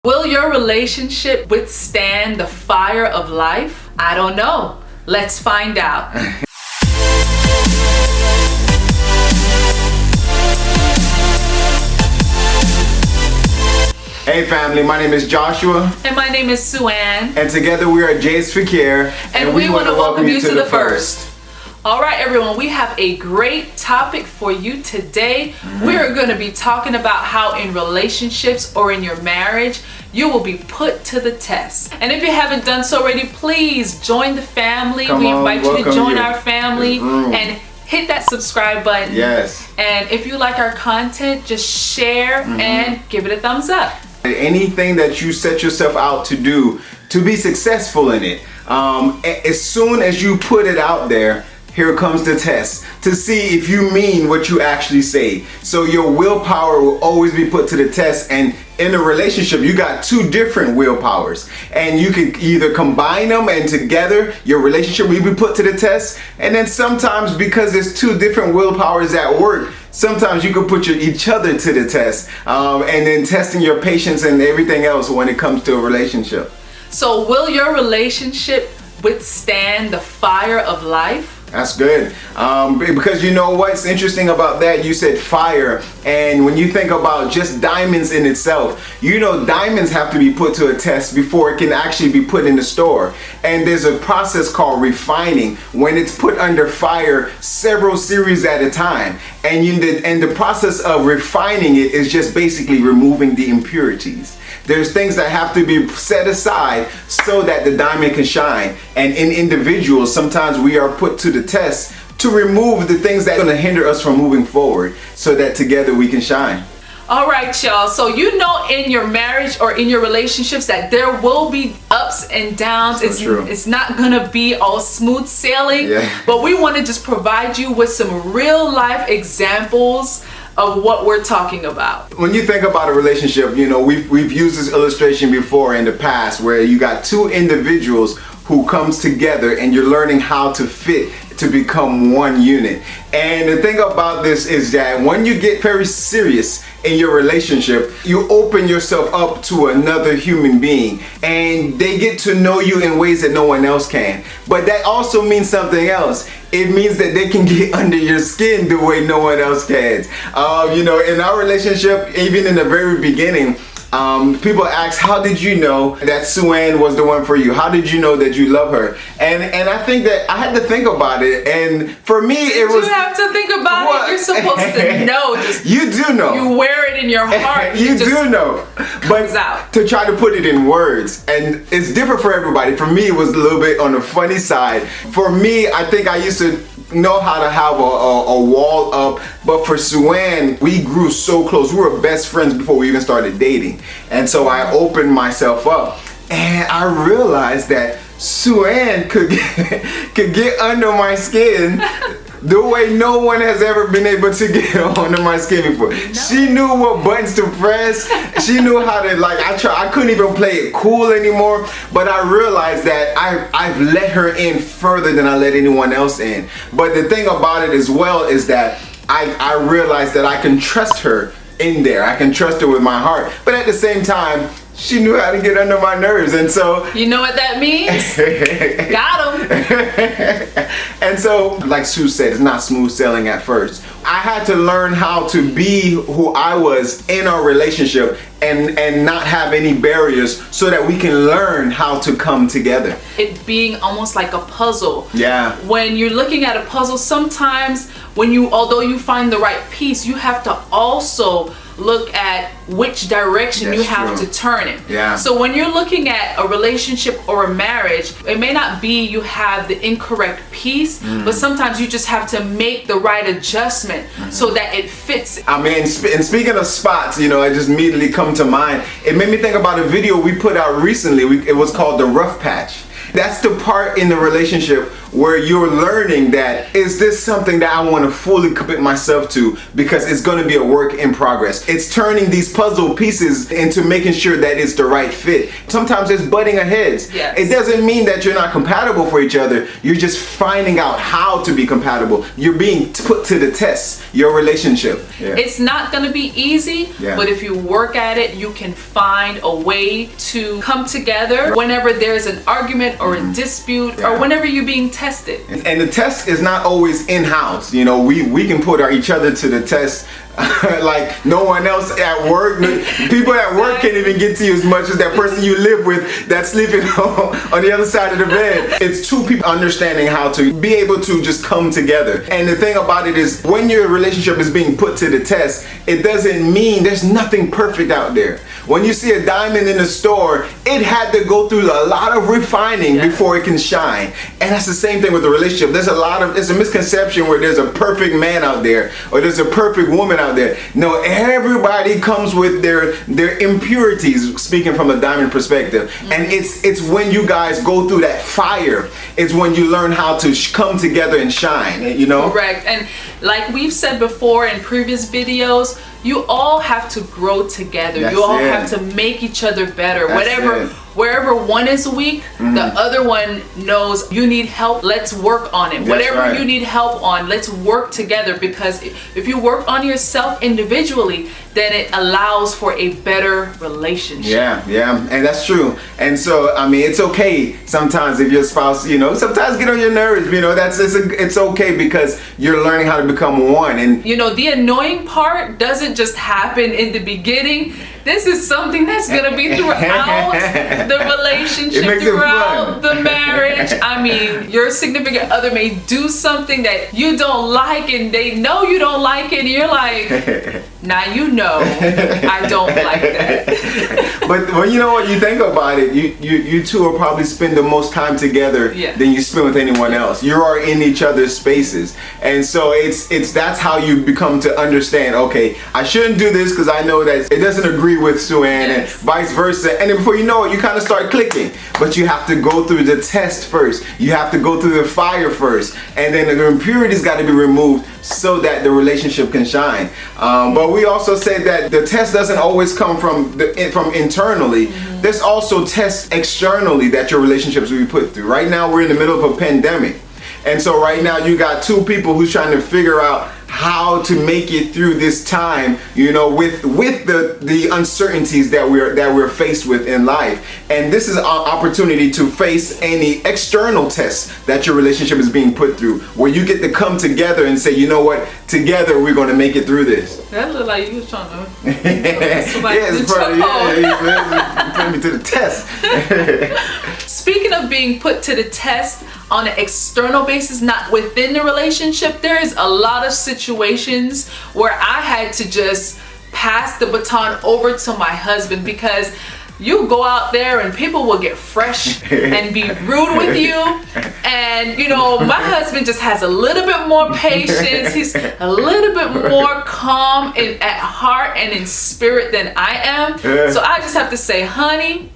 Will your relationship withstand the fire of life? I don't know. Let's find out. Hey family, my name is Joshua. And my name is Sue-Ann. And together we are F.I.R.S.T. And we want to welcome you to the F.I.R.S.T. All right, everyone, we have a great topic for you today. We're going to be talking about how in relationships or in your marriage, you will be put to the test. And if you haven't done so already, please join the family. We invite you to join our family and hit that subscribe button. Yes. And if you like our content, just share and give it a thumbs up. Anything that you set yourself out to do, to be successful in it, as soon as you put it out there, here comes the test to see if you mean what you actually say. So your willpower will always be put to the test, and in a relationship you got two different willpowers, and you can either combine them and together your relationship will be put to the test. And then sometimes, because there's two different willpowers at work, sometimes you can put each other to the test, and then testing your patience and everything else when it comes to a relationship. So will your relationship withstand the fire of life? That's good, because you know what's interesting about that? You said fire, and when you think about just diamonds in itself, you know diamonds have to be put to a test before it can actually be put in the store. And there's a process called refining when it's put under fire several series at a time. And the process of refining it is just basically removing the impurities. There's things that have to be set aside so that the diamond can shine. And in individuals, sometimes we are put to the test to remove the things that are going to hinder us from moving forward so that together we can shine. All right, y'all. So you know in your marriage or in your relationships that there will be ups and downs. It's not going to be all smooth sailing. But we want to just provide you with some real life examples of what we're talking about. When you think about a relationship, you know, we've used this illustration before in the past where you got two individuals who comes together and you're learning how to fit to become one unit. And the thing about this is that when you get very serious in your relationship, you open yourself up to another human being and they get to know you in ways that no one else can. But that also means something else. It means that they can get under your skin the way no one else can. You know, in our relationship, even in the very beginning, people ask, how did you know that Sue-Ann was the one for you? How did you know that you love her? And I think that I had to think about it, and for me it was... You have to think about it. You're supposed to know. You do know. You wear it in your heart. You do know. But out. To try to put it in words, and it's different for everybody. For me, it was a little bit on the funny side. For me, I think I used to know how to have a wall up, but for Sue-Ann, we grew so close. We were best friends before we even started dating. And so I opened myself up, and I realized that Sue-Ann could get under my skin the way no one has ever been able to get under my skin before. No. She knew what buttons to press. She knew how to, like, I couldn't even play it cool anymore, but I realized that I've let her in further than I let anyone else in. But the thing about it as well is that I realized that I can trust her in there. I can trust her with my heart. But at the same time, she knew how to get under my nerves, and so... You know what that means? Got him. And so, like Sue said, it's not smooth sailing at first. I had to learn how to be who I was in our relationship and not have any barriers so that we can learn how to come together. It being almost like a puzzle. Yeah. When you're looking at a puzzle, sometimes although you find the right piece, you have to also look at which direction you have to turn it. Yeah. So when you're looking at a relationship or a marriage, it may not be you have the incorrect piece, but sometimes you just have to make the right adjustment so that it fits. I mean, and speaking of spots, you know, it just immediately come to mind. It made me think about a video we put out recently. It was called The Rough Patch. That's the part in the relationship where you're learning that, is this something that I want to fully commit myself to, because it's going to be a work in progress. It's turning these puzzle pieces into making sure that it's the right fit. Sometimes it's butting heads. Yes. It doesn't mean that you're not compatible for each other. You're just finding out how to be compatible. You're being put to the test, your relationship. Yeah. It's not going to be easy, but if you work at it, you can find a way to come together whenever there's an argument or a dispute or whenever you're being tested. And the test is not always in-house. You know, we can put each other to the test like no one else at work. People at work can't even get to you as much as that person you live with that's sleeping on the other side of the bed. It's two people understanding how to be able to just come together. And the thing about it is, when your relationship is being put to the test, it doesn't mean there's nothing perfect out there. When you see a diamond in the store, it had to go through a lot of refining before it can shine. And that's the same thing with the relationship. There's a misconception where there's a perfect man out there or there's a perfect woman out there. No, everybody comes with their impurities, speaking from a diamond perspective. And it's when you guys go through that fire, it's when you learn how to come together and shine, you know? Correct. And like we've said before in previous videos, you all have to grow together. You all have to make each other better. Wherever one is weak, the other one knows you need help. Let's work on it. Whatever you need help on, let's work together, because if you work on yourself individually, then it allows for a better relationship. Yeah, and that's true. And so, I mean, it's okay sometimes if your spouse, you know, sometimes get on your nerves, you know, it's okay, because you're learning how to become one. And you know, the annoying part doesn't just happen in the beginning. This is something that's gonna be throughout the relationship, throughout the marriage. I mean, your significant other may do something that you don't like, and they know you don't like it, and you're like, now you know I don't like that. But when you know what, you think about it, you two will probably spend the most time together than you spend with anyone else. You are in each other's spaces, and so that's how you become to understand, okay, I shouldn't do this because I know that it doesn't agree with Sue-Ann, and vice versa. And then before you know it, you kind of start clicking. But you have to go through the test first. You have to go through the fire first, and then the impurities got to be removed so that the relationship can shine. But we also said that the test doesn't always come from internally. There's also tests externally that your relationships will be put through. Right now we're in the middle of a pandemic, and so right now you got two people who's trying to figure out how to make it through this time, you know, with the uncertainties that we're faced with in life. And this is an opportunity to face any external tests that your relationship is being put through, where you get to come together and say, you know what, together we're going to make it through this. That looked like you was trying to put me to the test. Speaking of being put to the test on an external basis, not within the relationship, there is a lot of situations where I had to just pass the baton over to my husband, because you go out there and people will get fresh and be rude with you. And you know, my husband just has a little bit more patience. He's a little bit more calm at heart and in spirit than I am. So I just have to say, honey,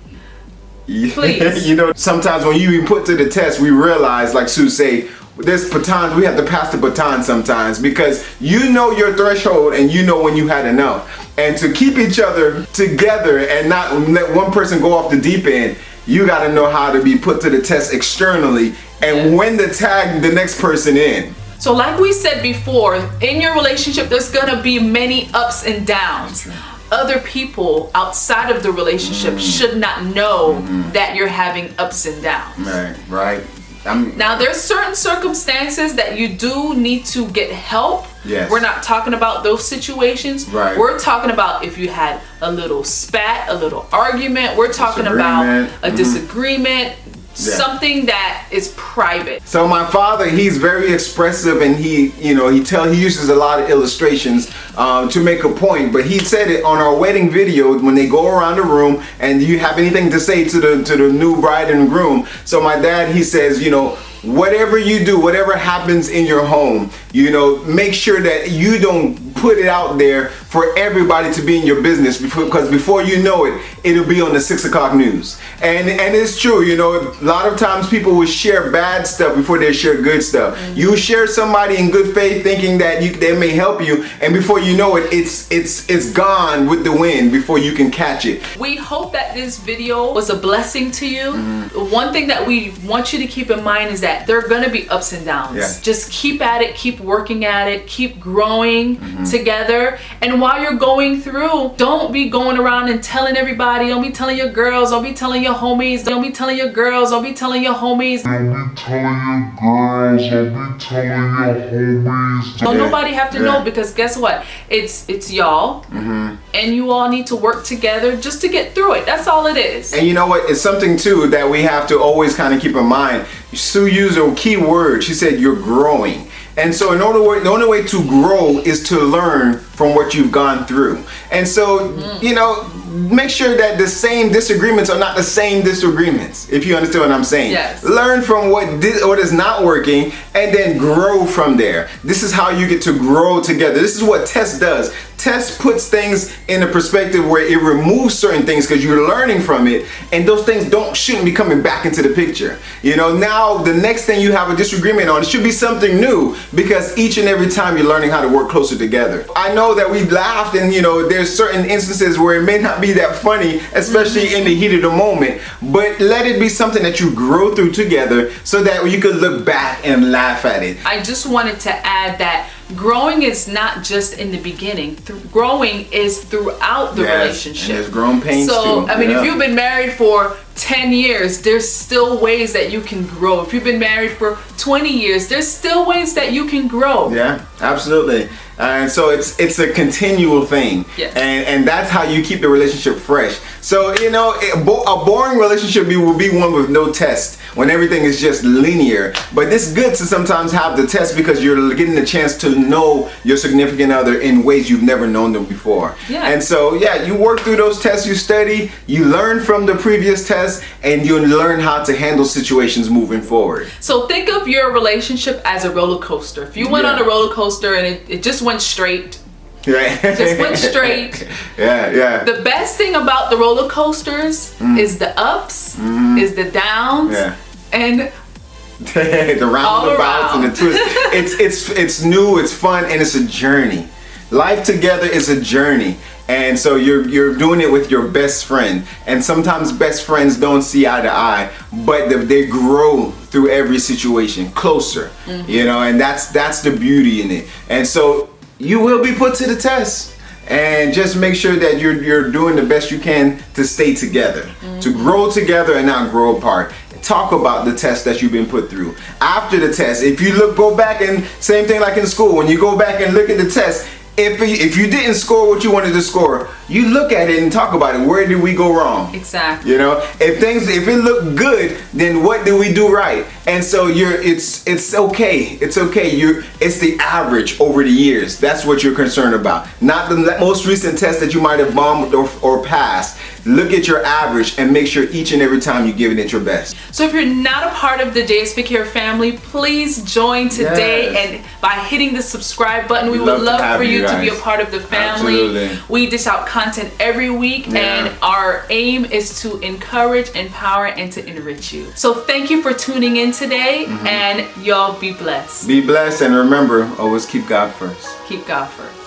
please. You know, sometimes when you be put to the test, we realize, like Sue say, this baton, we have to pass the baton sometimes, because you know your threshold and you know when you had enough. And to keep each other together and not let one person go off the deep end, you got to know how to be put to the test externally and when to tag the next person in. So like we said before, in your relationship, there's gonna be many ups and downs. Other people outside of the relationship should not know that you're having ups and downs. Right. Now there's certain circumstances that you do need to get help. Yes. We're not talking about those situations. Right. We're talking about if you had a little spat, a little argument. We're talking about a disagreement. Something that is private. So my father, he's very expressive, and he uses a lot of illustrations to make a point. But he said it on our wedding video when they go around the room, and you have anything to say to the new bride and groom. So my dad, he says, you know, whatever you do, whatever happens in your home, you know, make sure that you don't put it out there for everybody to be in your business, because before you know it, it'll be on the 6 o'clock news. And it's true, you know, a lot of times people will share bad stuff before they share good stuff. You share somebody in good faith thinking that they may help you, and before you know it, it's gone with the wind before you can catch it. We hope that this video was a blessing to you. One thing that we want you to keep in mind is that there are going to be ups and downs. Yeah. Just keep at it, keep working at it, keep growing together. And while you're going through, don't be going around and telling everybody, don't be telling your girls, don't be telling your homies, don't be telling your girls, don't be telling your homies. Don't be telling your girls, don't be telling your homies. Don't nobody have to know, because guess what? It's y'all, and you all need to work together just to get through it. That's all it is. And you know what? It's something too that we have to always kind of keep in mind. Sue used a key word. She said you're growing. And so the only way to grow is to learn from what you've gone through. And so, you know, make sure that the same disagreements are not the same disagreements, if you understand what I'm saying. Yes. Learn from what is not working, and then grow from there. This is how you get to grow together. This is what TEST does. TEST puts things in a perspective where it removes certain things because you're learning from it, and those things shouldn't be coming back into the picture. You know, now the next thing you have a disagreement on, it should be something new, because each and every time you're learning how to work closer together. I know that we laughed, and you know, there's certain instances where it may not be that funny, especially in the heat of the moment, but let it be something that you grow through together so that you could look back and laugh at it. I just wanted to add that growing is not just in the beginning. Growing is throughout the relationship. And there's growing pains so, too. I mean, if you've been married for 10 years, there's still ways that you can grow. If you've been married for 20 years, there's still ways that you can grow. Yeah, absolutely. And so it's a continual thing. Yes. And that's how you keep the relationship fresh. So, you know, a boring relationship will be one with no test, when everything is just linear. But it's good to sometimes have the test, because you're getting the chance to know your significant other in ways you've never known them before. Yeah. And so, yeah, you work through those tests, you study, you learn from the previous tests, and you learn how to handle situations moving forward. So think of your relationship as a roller coaster. If you went on a roller coaster and it just went straight, Right. just went straight. Yeah. The best thing about the roller coasters is the ups, is the downs, and the roundabouts and the twists. It's new, it's fun, and it's a journey. Life together is a journey. And so you're doing it with your best friend, and sometimes best friends don't see eye to eye, but they grow through every situation closer, you know, and that's the beauty in it. And so you will be put to the test, and just make sure that you're doing the best you can to stay together, to grow together and not grow apart. Talk about the test that you've been put through. After the test, if you go back, and same thing like in school, when you go back and look at the test, if you didn't score what you wanted to score, you look at it and talk about it. Where did we go wrong? Exactly. You know, if it looked good, then what did we do right? And so it's okay. It's okay. It's the average over the years. That's what you're concerned about. Not the most recent test that you might have bombed or passed. Look at your average and make sure each and every time you're giving it your best. So if you're not a part of the JSP Care family, please join today, and by hitting the subscribe button. We would love for you to be a part of the family. Absolutely. We dish out content every week, and our aim is to encourage, empower, and to enrich you. So thank you for tuning in today, and y'all be blessed. Be blessed, and remember, always keep God first. Keep God first.